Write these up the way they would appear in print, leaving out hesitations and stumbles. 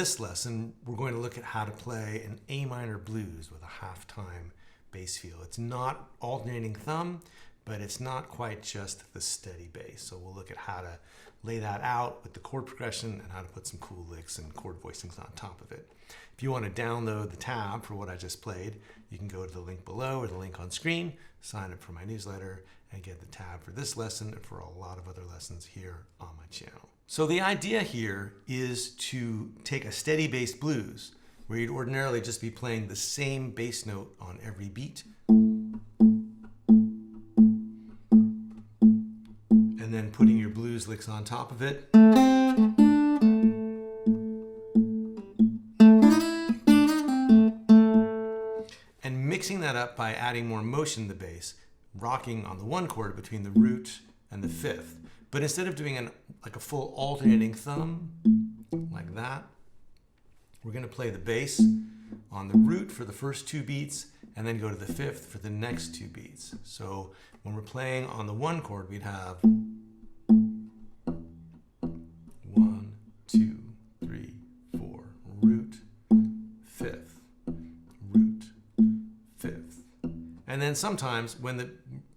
this lesson, we're going to look at how to play an A minor blues with a half-time bass feel. It's not alternating thumb, but it's not quite just the steady bass. So we'll look at how to lay that out with the chord progression and how to put some cool licks and chord voicings on top of it. If you want to download the tab for what I just played, you can go to the link below or the link on screen, sign up for my newsletter, and get the tab for this lesson and for a lot of other lessons here on my channel. So the idea here is to take a steady bass blues where you'd ordinarily just be playing the same bass note on every beat, and then putting your blues licks on top of it. And mixing that up by adding more motion to the bass, rocking on the one chord between the root and the fifth. But instead of doing like a full alternating thumb, like that, we're going to play the bass on the root for the first two beats and then go to the fifth for the next two beats. So when we're playing on the one chord, we'd have 1, 2, 3, 4, root, fifth, root, fifth. And then sometimes when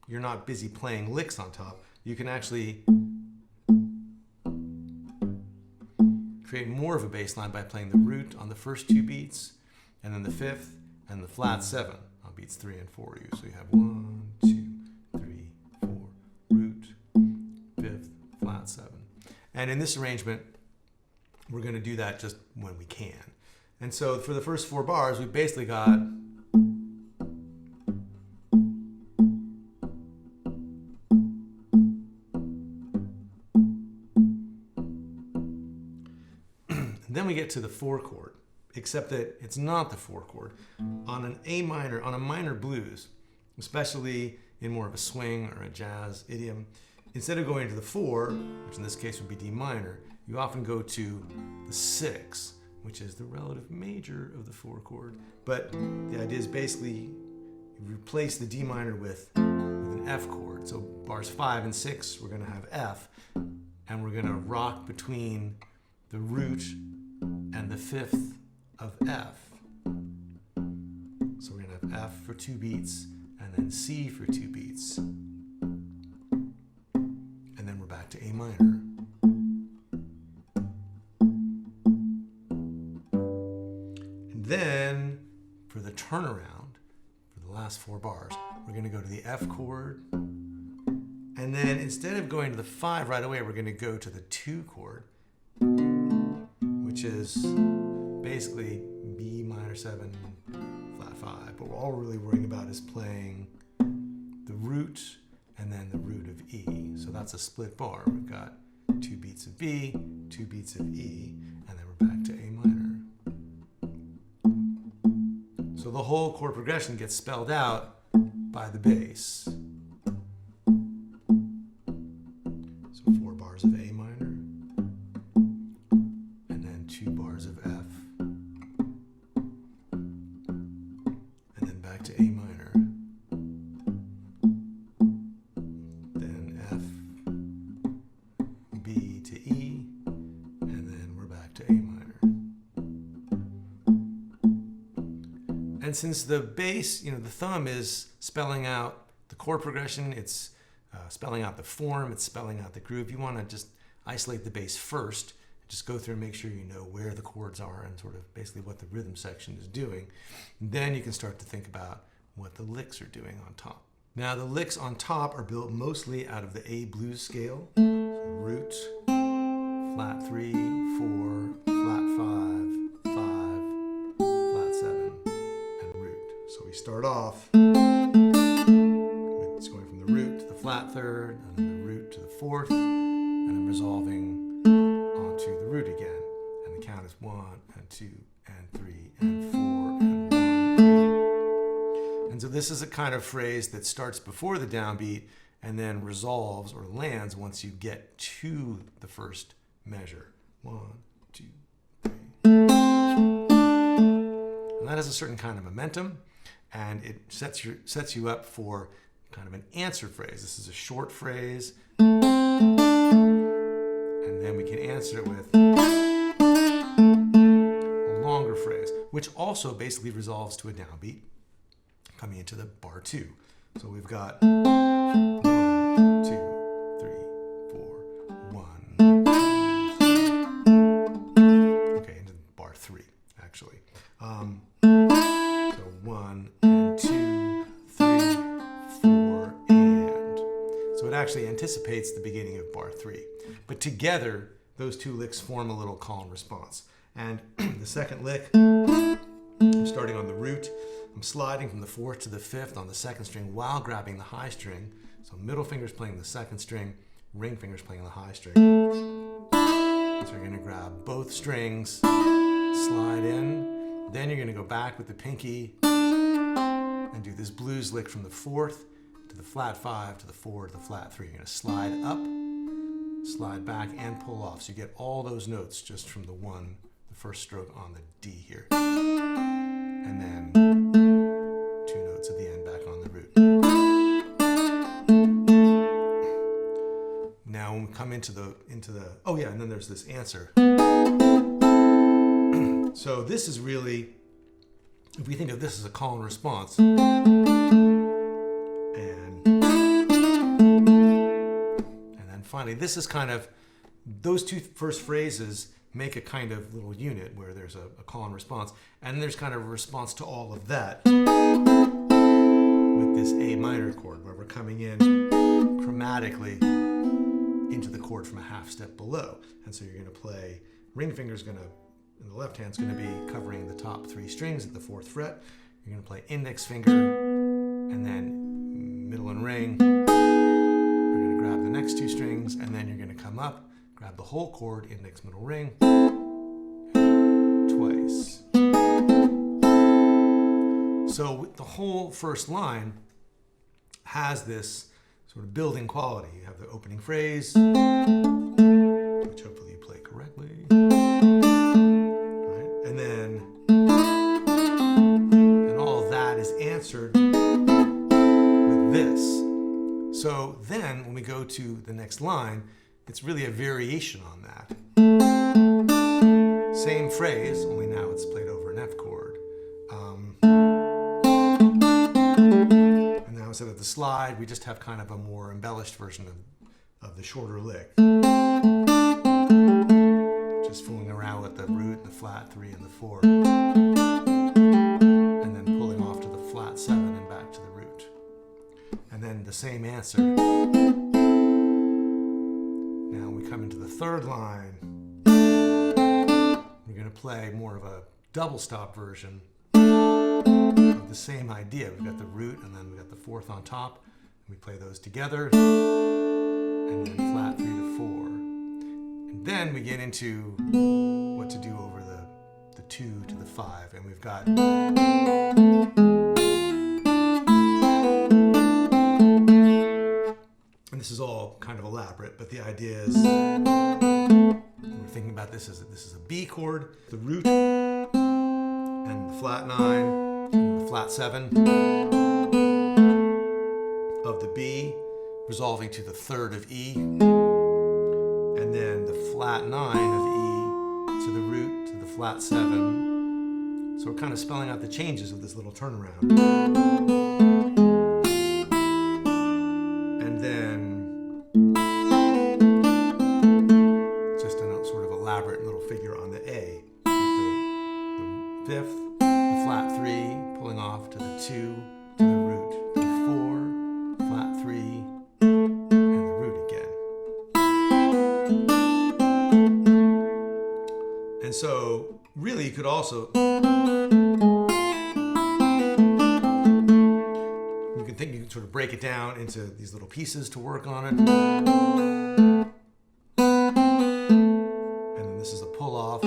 you're not busy playing licks on top, you can actually create more of a bass line by playing the root on the first two beats, and then the fifth and the flat 7 on beats 3 and 4. So you have 1, 2, 3, 4, root, fifth, flat 7. And in this arrangement, we're going to do that just when we can. And so for the first 4 bars, we basically got then we get to the 4 chord, except that it's not the 4 chord. On an A minor, on a minor blues, especially in more of a swing or a jazz idiom, instead of going to the 4, which in this case would be D minor, you often go to the 6, which is the relative major of the 4 chord. But the idea is basically you replace the D minor with an F chord. So bars 5 and 6, we're going to have F, and we're going to rock between the root and the fifth of F. So we're going to have F for 2 beats and then C for 2 beats. And then we're back to A minor. And then for the turnaround, for the last 4 bars, we're going to go to the F chord. And then instead of going to the 5 right away, we're going to go to the 2 chord, which is basically B minor 7, flat 5. But all we're really worrying about is playing the root and then the root of E. So that's a split bar. We've got 2 beats of B, 2 beats of E, and then we're back to A minor. So the whole chord progression gets spelled out by the bass. So 4 bars of A minor, and then 2 bars of F, and then back to A minor, then F, B to E, and then we're back to A minor. And since the bass, the thumb is spelling out the chord progression, it's spelling out the form, it's spelling out the groove. You want to just isolate the bass first, just go through and make sure you know where the chords are and sort of basically what the rhythm section is doing. And then you can start to think about what the licks are doing on top. Now the licks on top are built mostly out of the A blues scale. So root, flat 3, 4, flat 5, 5, flat 7, and root. So we start off with going from the root to the flat 3rd, and then the root to the 4th, and then resolving onto the root again. And the count is 1 and 2 and 3 and 4 and 1. And so this is a kind of phrase that starts before the downbeat and then resolves or lands once you get to the first measure. 1, 2, 3. And that has a certain kind of momentum, and it sets you up for kind of an answer phrase. This is a short phrase, and then we can answer it with which also basically resolves to a downbeat coming into the bar 2. So we've got 1, 2, 3, 4, 1, 2, 3. Okay, into bar 3, actually. So 1 and 2, 3, 4, and. So it actually anticipates the beginning of bar 3. But together, those two licks form a little call and response. And the second lick, I'm starting on the root. I'm sliding from the 4th to the 5th on the 2nd string while grabbing the high string. So middle finger's playing the 2nd string, ring finger's playing the high string. So you're going to grab both strings, slide in, then you're going to go back with the pinky and do this blues lick from the 4th to the flat 5 to the 4 to the flat 3. You're going to slide up, slide back, and pull off. So you get all those notes just from the first stroke on the D here. And then 2 notes at the end back on the root. Now when we come into the oh yeah, and then there's this answer. So this is really, if we think of this as a call and response, and then finally this is kind of, those two first phrases make a kind of little unit where there's a call and response, and there's kind of a response to all of that with this A minor chord where we're coming in chromatically into the chord from a half step below. And so you're going to play, ring finger's going to, in the left hand's going to be covering the top 3 strings at the 4th fret. You're going to play index finger and then middle and ring. We're going to grab the next 2 strings, and then you're going to come up, grab the whole chord, index, middle, ring, twice. So the whole first line has this sort of building quality. You have the opening phrase, which hopefully you play correctly. Right? And then, and all of that is answered with this. So then when we go to the next line, it's really a variation on that. Same phrase, only now it's played over an F chord. And now instead of the slide, we just have kind of a more embellished version of the shorter lick. Just fooling around with the root, the flat 3, and the 4. And then pulling off to the flat 7 and back to the root. And then the same answer. Now we come into the third line. We're going to play more of a double stop version of the same idea. We've got the root and then we've got the 4th on top. We play those together, and then flat 3 to 4. And then we get into what to do over the 2 to the 5, and we've got this is all kind of elaborate, but the idea is, we're thinking about this as this is a B chord, the root, and the flat 9, and the flat 7 of the B, resolving to the 3rd of E, and then the flat 9 of E to the root to the flat 7. So we're kind of spelling out the changes of this little turnaround. And then just a sort of elaborate little figure on the A with the 5th, the flat 3, pulling off to the 2, to the root, to the 4, flat 3, and the root again. And so really you could also, you can sort of break it down into these little pieces to work on it. And then this is a pull off.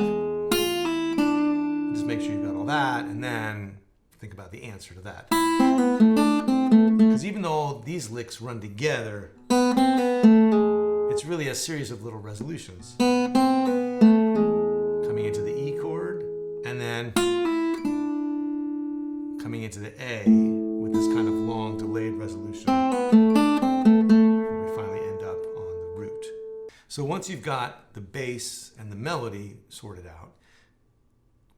Just make sure you've got all that, and then think about the answer to that. Because even though these licks run together, it's really a series of little resolutions. Coming into the E chord, and then coming into the A with this kind of long delayed resolution. And we finally end up on the root. So once you've got the bass and the melody sorted out,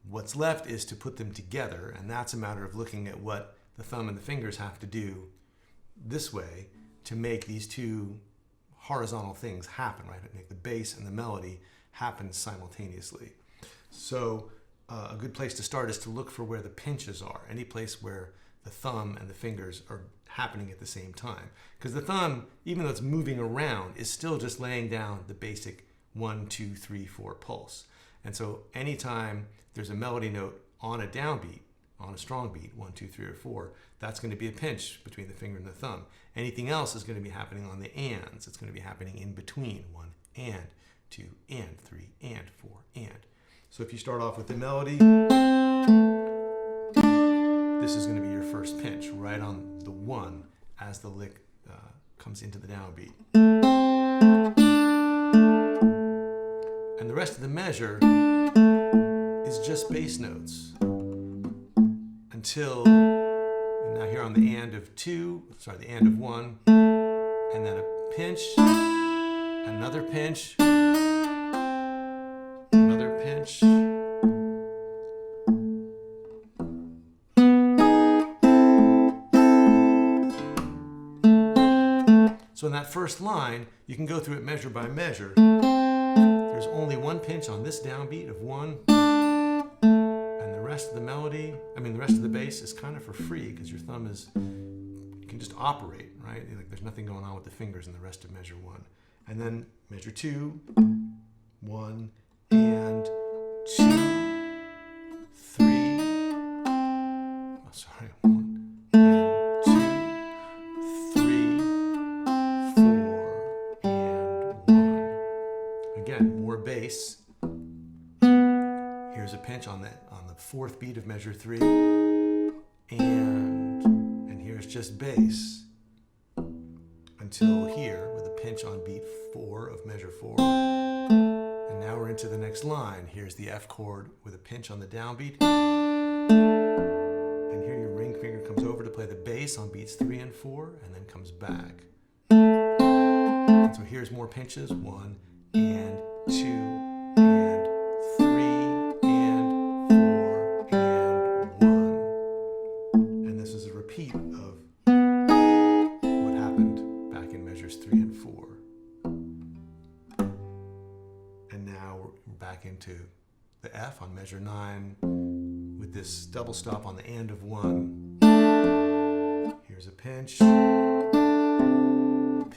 What's left is to put them together, and that's a matter of looking at what the thumb and the fingers have to do this way to make these two horizontal things happen, right? Make the bass and the melody happen simultaneously. So a good place to start is to look for where the pinches are, any place where the thumb and the fingers are happening at the same time. Because the thumb, even though it's moving around, is still just laying down the basic 1, 2, 3, 4 pulse. And so anytime there's a melody note on a downbeat, on a strong beat, 1, 2, 3, or 4, that's going to be a pinch between the finger and the thumb. Anything else is going to be happening on the ands. It's going to be happening in between 1 and 2 and 3 and 4 and. So if you start off with the melody, this is going to be your first pinch, right on the 1 as the lick comes into the downbeat. And the rest of the measure is just bass notes until, and now here on the and of 2, sorry, the and of 1, and then a pinch, another pinch, another pinch. So in that first line, you can go through it measure by measure. There's only one pinch on this downbeat of 1, and the rest of the melody, the rest of the bass is kind of for free because your thumb is, you can just operate, right? Like there's nothing going on with the fingers in the rest of measure 1. And then measure 2, 1, and 2, 3, oh sorry, 1, and 2, 3, 4, and 1. Again, more bass. Here's a pinch on the 4th beat of measure 3, and here's just bass until here with a pinch on beat 4 of measure 4. And now we're into the next line. Here's the F chord with a pinch on the downbeat. And here your ring finger comes over to play the bass on beats 3 and 4 and then comes back. And so here's more pinches, 1 and 2 and 3 and 4 and 1. And this is a repeat of what happened back in measures 3 and 4. And now we're back into the F on measure 9 with this double stop on the and of 1. Here's a pinch,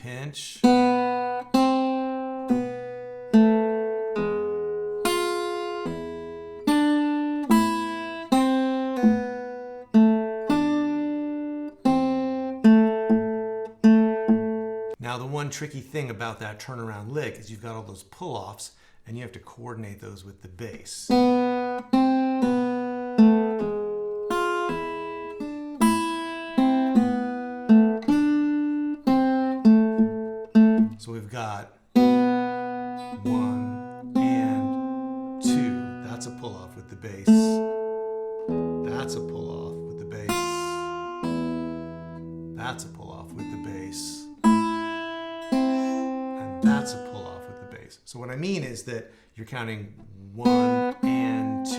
pinch, Now the one tricky thing about that turnaround lick is you've got all those pull-offs and you have to coordinate those with the bass. So we've got 1 and 2. That's a pull-off with the bass. That's a pull-off with the bass. That's a pull-off with the bass. And that's a pull-off with the bass. So what I mean is that you're counting 1 and 2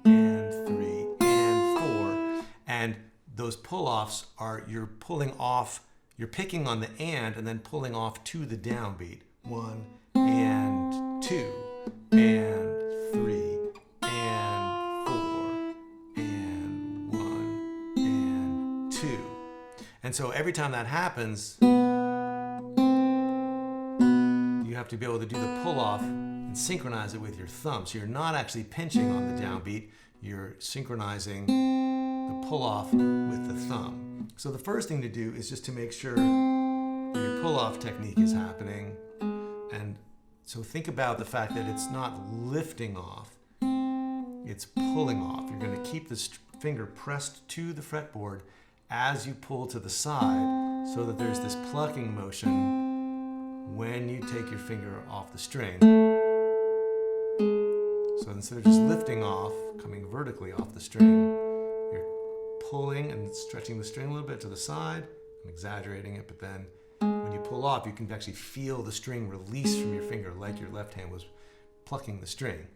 and 3 and 4. And those pull-offs are, you're picking on the and then pulling off to the downbeat. 1 and 2 and 3 and 4 and 1 and 2. And so every time that happens, you have to be able to do the pull-off and synchronize it with your thumb. So you're not actually pinching on the downbeat, you're synchronizing the pull-off with the thumb. So the first thing to do is just to make sure your pull-off technique is happening. And so think about the fact that it's not lifting off, it's pulling off. You're going to keep the finger pressed to the fretboard as you pull to the side so that there's this plucking motion when you take your finger off the string. So instead of just lifting off, coming vertically off the string, you're pulling and stretching the string a little bit to the side. I'm exaggerating it, but then when you pull off, you can actually feel the string release from your finger like your left hand was plucking the string.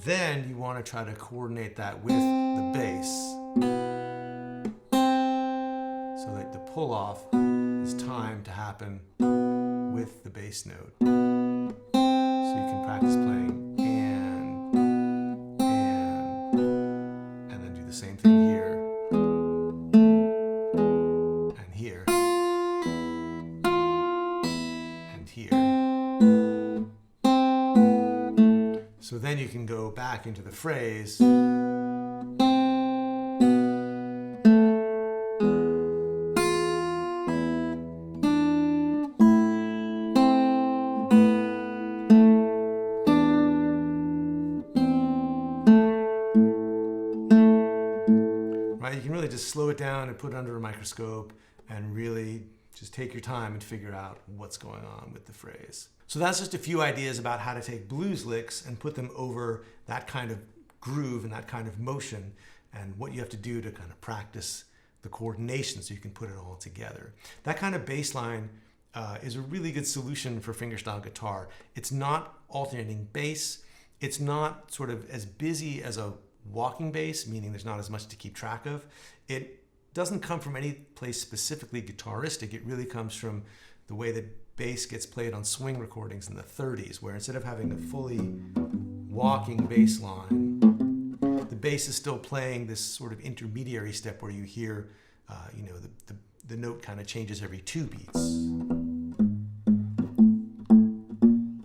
Then you want to try to coordinate that with the bass, so that the pull off is timed to happen with the bass note. So you can practice playing and then do the same thing here and here and here. So then you can go back into the phrase. You can really just slow it down and put it under a microscope and really just take your time and figure out what's going on with the phrase. So that's just a few ideas about how to take blues licks and put them over that kind of groove and that kind of motion, and what you have to do to kind of practice the coordination so you can put it all together. That kind of bass line is a really good solution for fingerstyle guitar. It's not alternating bass. It's not sort of as busy as a walking bass, meaning there's not as much to keep track of. It doesn't come from any place specifically guitaristic. It really comes from the way that bass gets played on swing recordings in the 30s, where instead of having a fully walking bass line, the bass is still playing this sort of intermediary step where you hear, the note kind of changes every 2 beats.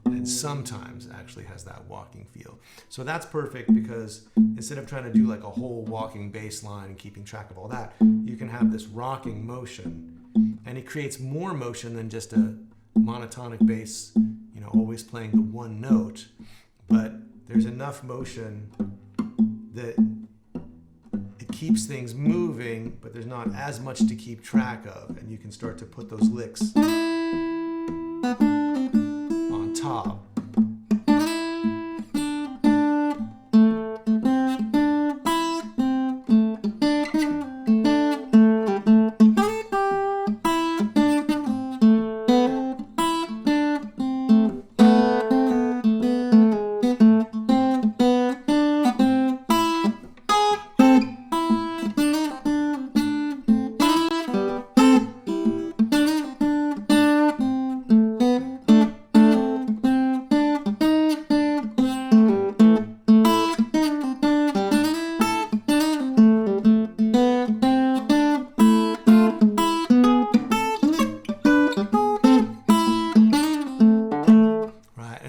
And sometimes actually has that walking feel. So that's perfect, because instead of trying to do like a whole walking bass line and keeping track of all that, you can have this rocking motion, and it creates more motion than just a monotonic bass, always playing the one note. But there's enough motion that it keeps things moving, but there's not as much to keep track of, and you can start to put those licks on top.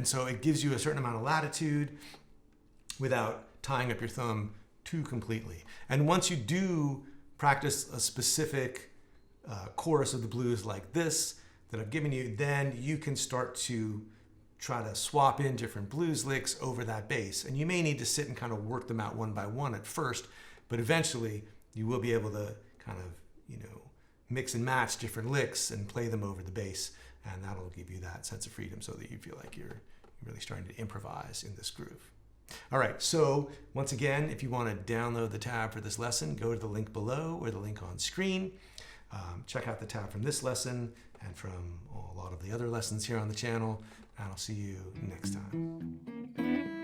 So it gives you a certain amount of latitude without tying up your thumb too completely. And once you do practice a specific chorus of the blues like this that I've given you, then you can start to try to swap in different blues licks over that bass. And you may need to sit and kind of work them out one by one at first, but eventually you will be able to kind of, mix and match different licks and play them over the bass. And that'll give you that sense of freedom so that you feel like you're really starting to improvise in this groove. All right, so once again, if you want to download the tab for this lesson, go to the link below or the link on screen. Check out the tab from this lesson and from a lot of the other lessons here on the channel, and I'll see you next time.